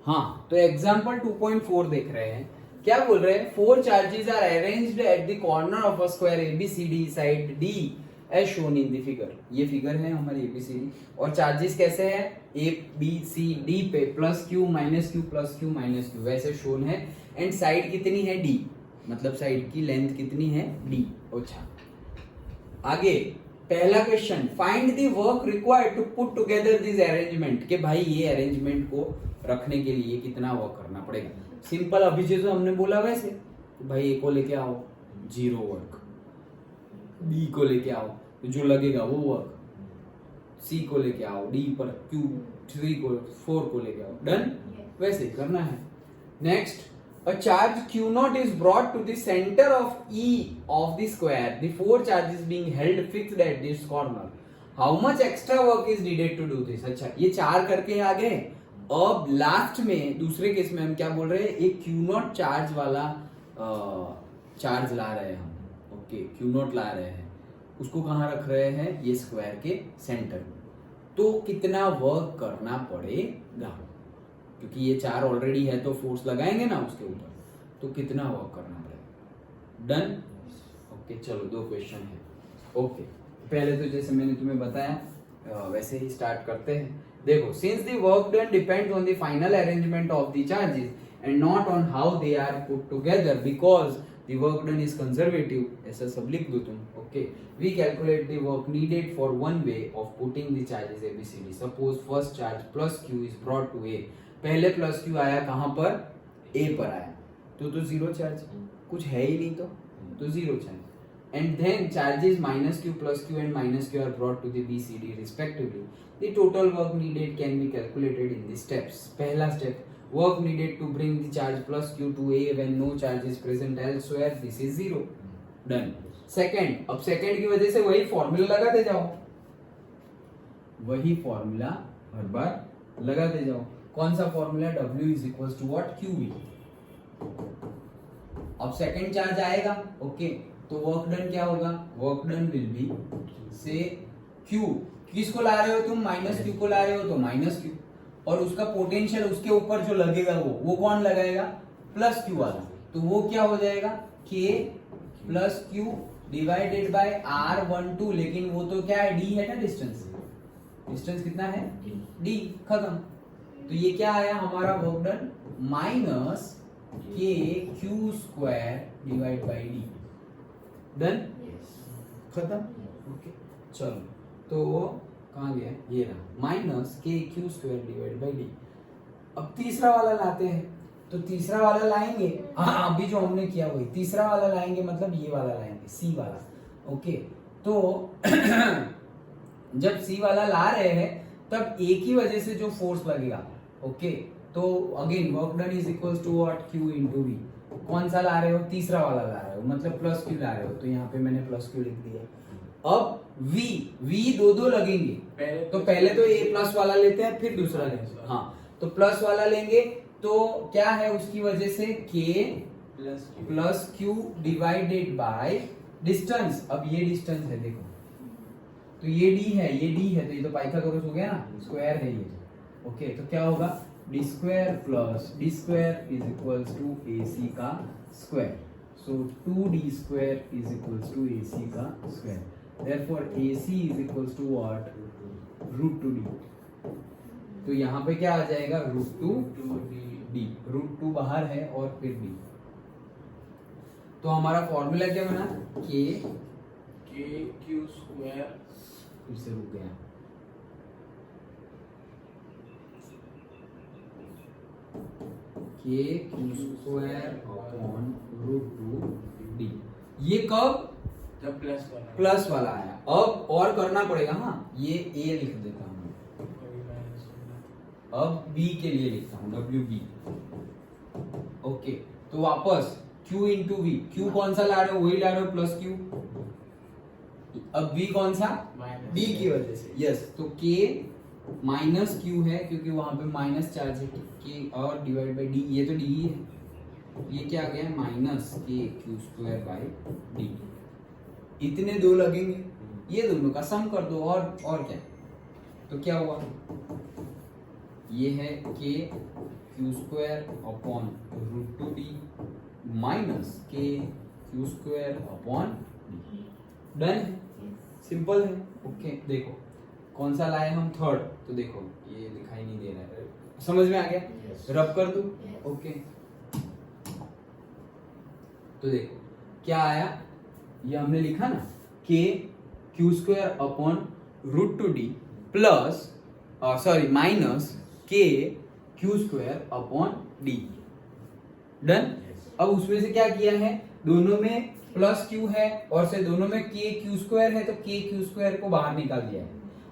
हाँ, तो एग्जाम्पल 2.4 देख रहे हैं। क्या बोल रहे हैं? 4 charges are arranged at the corner of a square A B C D side d as shown in the figure. ये फिगर है हमारी एबीसीडी और चार्जेस कैसे हैं? ए बी सी डी पे plus q minus Q plus q minus q वैसे shown है। And side कितनी है? डी, मतलब साइड की लेंथ कितनी है? डी। अच्छा, आगे पहला question, find the work required to put together this arrangement. के भाई ये अरेंजमेंट को रखने के लिए कितना वर्क करना पड़ेगा? सिंपल, अभी जैसे हमने बोला वैसे, भाई ए को लेके आओ 0 वर्क, बी को लेके आओ तो जो लगेगा वो वर्क, सी को लेके आओ डी पर, क्यू 3 को 4 को लेके आओ, डन। वैसे करना है। Next, a charge q naught is brought to the center of E of the square, the 4 charges being held fixed at this corner. How much extra work is needed to do this? अच्छा, ये 4 करके आ गए। अब last में दूसरे case में हम क्या बोल रहे हैं? एक q naught चार्ज वाला चार्ज ला रहे हैं हम। ओके, q naught ला रहे हैं, उसको कहाँ रख रहे हैं? ये स्क्वायर के सेंटर में। तो कितना वर्क करना पड़ेगा? क्योंकि ये 4 ऑलरेडी है तो फोर्स लगाएंगे ना उसके ऊपर, तो कितना वर्क करना पड़ेगा? डन। ओके, चलो 2 क्वेश्चन है। ओके, पहले तो जैसे मैंने तुम्हें बताया वैसे ही स्टार्ट करते हैं। देखो, since the work done depends on the final arrangement of the charges and not on how they are put together because the work done is conservative, ऐसा सब लिख दो तुम। Okay, we calculate the work needed for one way of putting the charges A B C D. Suppose first charge plus Q is brought to A. पहले plus Q आया कहां पर? ए पर आया, तो 0 चार्ज, कुछ है ही नहीं तो 0 charge. And then charges minus Q plus Q and minus Q are brought to the B C D respectively. The total work needed can be calculated in the steps. पहला step, work needed to bring the charge plus Q to A when no charge is present elsewhere, this is 0। Done. Second, अब second की वजह से वही formula लगाते जाओ, वही formula हर बार लगाते जाओ। कौन सा formula? W is equal to what? QV। अब सेकंड चार्ज आएगा, ओके, तो वर्क डन क्या होगा? वर्क डन विल बी से Q, किसको ला रहे हो तुम? माइनस क्यू को ला रहे हो तो माइनस क्यू, और उसका पोटेंशियल उसके ऊपर जो लगेगा वो कौन लगाएगा? प्लस क्यू वाला। तो वो क्या हो जाएगा? K plus Q divided by R12, लेकिन वो तो क्या है? D है ना, डिस्टेंस। डिस्टेंस कितना है? D। खत्म। तो ये क्या आया हमारा वर्क डन? माइनस के Q square divide by D. Done, खत्म। ओके, चलो, तो कहाँ गया? ये रहा, माइनस के Q square divide by D. अब तीसरा वाला लाते हैं, तो तीसरा वाला लाएंगे, हाँ अभी जो हमने किया वही तीसरा वाला लाएंगे, मतलब ये वाला लाएंगे, सी वाला। ओके, तो जब सी वाला ला रहे हैं तब ए की वजह से जो फोर्स लगेगा, ओके, तो again work done is equal to what? Q into v. कौन सा ला रहे हो? तीसरा वाला ला रहे हो, मतलब प्लस क्यू ला रहे हो, तो यहाँ पे मैंने प्लस क्यू लिख दिया। अब वी दो लगेंगे, तो पहले तो ए प्लस वाला लेते हैं, फिर दूसरा लेते हैं। हाँ, तो प्लस वाला लेंगे तो क्या है उसकी वजह से? के plus Q divided by distance. अब ये डिस्टेंस है, देखो, तो ये डी है, ये डी है, तो ये तो पाइथागोरस हो गया ना, स्क्वायर है ये। ओके, तो क्या होगा? D square plus D square is equals to A C का square. So 2d square is equals to A C का square. Therefore A C is equals to what? √2d। तो यहाँ पे क्या आ जाएगा? √2d। √2 बाहर है और फिर d। तो हमारा फॉर्मूला क्या बना? के क्यू स्क्वायर, फिर से रुक गया, के क्यू स्क्वायर अपॉन √2d। ये कब? जब प्लस वाला आया। अब और करना पड़ेगा, हाँ, ये ए लिख देता हूँ, अब बी के लिए लिखता हूँ, WB। ओके, तो वापस Q इंटू वी। क्यू कौन सा ला रहे हो? वही ला रहे हो, प्लस क्यू। अब V कौन सा? D की वजह से, यस। तो K माइनस क्यू है क्योंकि वहां पे माइनस चार्ज है, K और डिवाइड बाई D, ये तो D ही है। ये क्या आ गया? माइनस के क्यू स्क्वायर बाई डी। इतने दो लगेंगे, ये दोनों का सम कर दो, और क्या? तो क्या हुआ? ये है k Q square upon root two d minus के क्यू स्क्वायर अपॉन डन है, सिंपल है। ओके देखो कौन सा लाए हम, थर्ड। तो देखो ये दिखाई नहीं दे रहा है, समझ में आ गया? Yes. रब कर दूं? ओके तो देखो क्या आया, ये हमने लिखा ना K Q square upon root two D plus sorry minus के Q square upon D. Done. अब उसमें से क्या किया है, दोनों में प्लस क्यू है और से दोनों में के क्यू स्क्वायर है, तो के क्यू स्क्वायर को बाहर निकाल दिया है,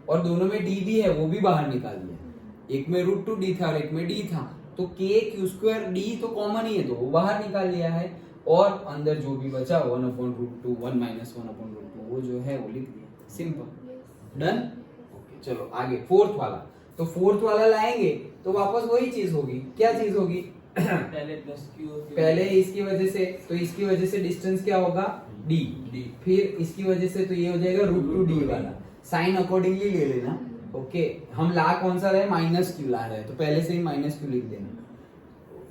और दोनों में डी भी है वो भी बाहर निकाल दिया है। एक में रूट टू डी था और एक में डी था, तो के क्यू स्क्वायर डी तो कॉमन ही है तो वो बाहर निकाल लिया है, और अंदर जो भी बचा 1 upon root two 1 minus 1 upon root two वो जो है वो लिख दिया, सिंपल। डन। ओके चलो आगे फोर्थ वाला। तो फोर्थ वाला लाएंगे तो वापस वही चीज होगी, क्या चीज होगी पहले प्लस क्यू, पहले इसकी वजह से, तो इसकी वजह से डिस्टेंस क्या होगा डी, फिर इसकी वजह से तो ये हो जाएगा रूट टू डी वाला, साइन अकॉर्डिंगली ले लेना। ओके हम ला कौन सा रहे, माइनस क्यू ला रहे हैं, तो पहले से ही माइनस क्यू लिख देना।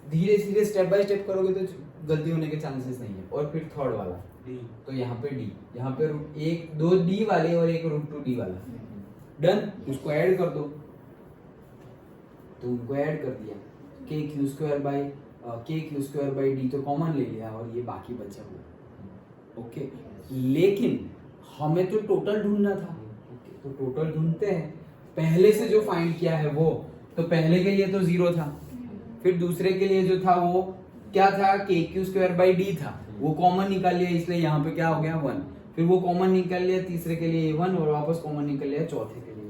धीरे धीरे स्टेप बाय स्टेप करोगे तो गलती होने के चांसेस नहीं है। और फिर थर्ड वाला डी, तो यहाँ पे डी, यहाँ पे एक दो डी वाले और एक रूट टू डी वाला। डन। उसको ऐड कर दो, तो उनको ऐड कर दिया, के क्यू स्क्वायर बाई डी तो कॉमन ले लिया और ये बाकी बचा हुआ। ओके लेकिन हमें तो टोटल ढूंढना था। ओके तो टोटल ढूंढते हैं, पहले से जो फाइंड किया है वो, तो पहले के लिए तो 0 था, फिर दूसरे के लिए जो था वो क्या था, के क्यू स्क्वायर बाई डी था, वो कॉमन निकाल लिया, इसलिए यहाँ पे क्या हो गया 1, फिर वो कॉमन निकाल लिया तीसरे के लिए 1 और वापस कॉमन निकल लिया चौथे के लिए।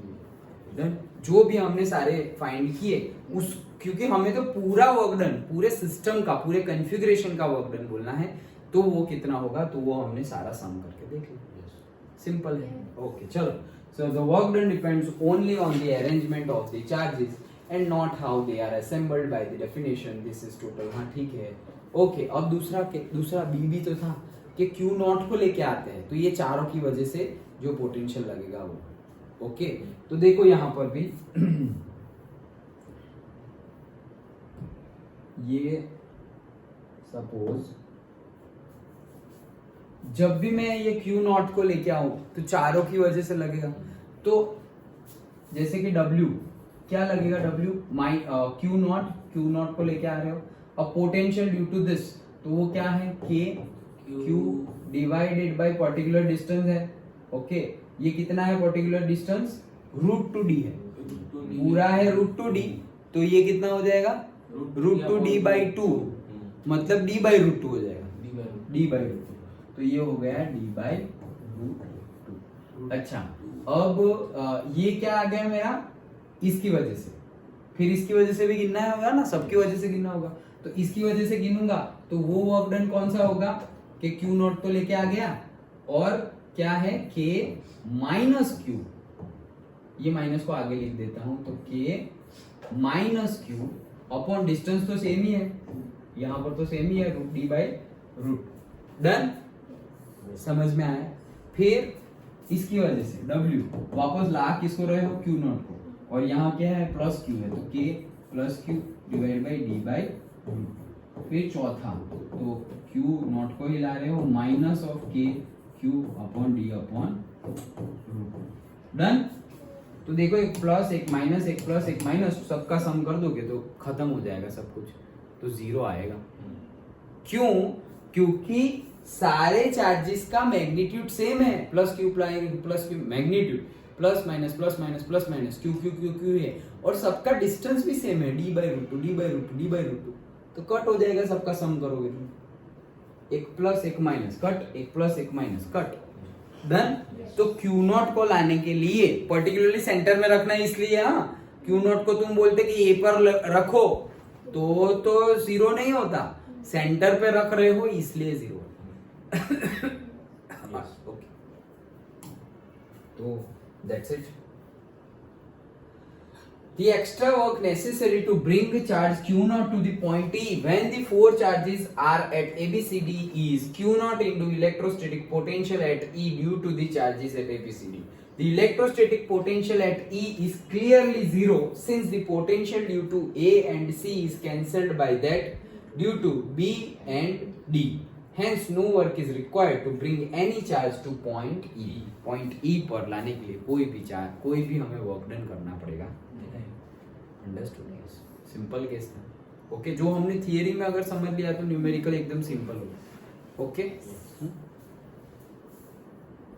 डन। जो भी हमने सारे फाइंड किए उस, क्योंकि हमें तो पूरा वर्क डन, पूरे सिस्टम का, पूरे कॉन्फ़िगरेशन का वर्क डन बोलना है, तो वो कितना होगा, तो वो हमने सारा सम करके देख लिया। सिंपल है। ओके चलो, so the work done depends only on the arrangement of the charges and not how they are assembled by the definition, this is total. हाँ ठीक है। ओके अब दूसरा बी भी तो था कि क्यू नॉट को लेके आते हैं, तो ये चारों की वजह से जो पोटेंशियल लगेगा वो। ओके तो देखो यहां पर भी ये सपोज जब भी मैं ये क्यू नॉट को लेके आऊं तो चारों की वजह से लगेगा, तो जैसे कि W क्या लगेगा, W क्यू नॉट को लेके आ रहे हो, अब पोटेंशियल ड्यू टू दिस, तो वो क्या है K Q divided by particular distance है। ओके ये कितना है particular distance, root two d है, पूरा है रूट टू डी, तो ये कितना हो जाएगा रूट टू डी बाई 2, मतलब डी बाई रूट 2 हो जाएगा, डी बाई रूट 2, तो ये हो गया डी बाई रूट 2। अच्छा अब ये क्या आ गया मेरा, इसकी वजह से, फिर इसकी वजह से भी गिनना होगा ना, सबकी वजह से गिनना होगा, तो इसकी वजह से गिनूंगा तो वो वर्क डन कौन सा होगा कि क्यू नॉट तो लेके आ गया, और क्या है के माइनस क्यू, ये माइनस को आगे लिख देता हूं, तो k minus q upon distance तो सेम ही है, यहां पर तो सेम ही है, root d by root. Done. समझ में आया। फिर इसकी वजह से W वापस ला किसको रहे हो, क्यू नॉट को, और यहाँ क्या है प्लस क्यू है, तो k plus q divide by d by root. फिर चौथा तो क्यू नॉट को ही ला रहे हो, minus of k q upon d upon root. Done. तो देखो एक प्लस एक माइनस, एक प्लस एक माइनस, सबका सम कर दोगे तो खत्म हो जाएगा सब कुछ, तो 0 आएगा। क्यों, क्योंकि सारे चार्जेस का मैग्नीट्यूड सेम है, plus q magnitude plus minus plus minus plus minus q q q q है, और सबका डिस्टेंस भी सेम है, d by root two d by root two d by root two, तो कट हो जाएगा सबका सम करोगे तुम, एक प्लस एक माइनस कट, एक प्लस एक माइनस कट। डन। तो क्यू नॉट को लाने के लिए पर्टिकुलरली सेंटर में रखना है, इसलिए हाँ क्यू नॉट को तुम बोलते कि ए पर रखो तो 0 नहीं होता, सेंटर पे रख रहे हो इसलिए 0। ओके तो that's it. The extra work necessary to bring the charge Q naught to the point E when the 4 charges are at ABCD is Q naught into electrostatic potential at E due to the charges at ABCD. The electrostatic potential at E is clearly zero since the potential due to A and C is cancelled by that due to B and D. Hence, no work is required to bring any charge to point E. Point E पर लाने के लिए कोई भी charge, कोई भी हमें work done करना पड़ेगा। अंडरस्टूड? सिंपल केस था। ओके, जो हमने थियरी में अगर समझ लिया तो न्यूमेरिकल एकदम सिंपल होगा। ओके।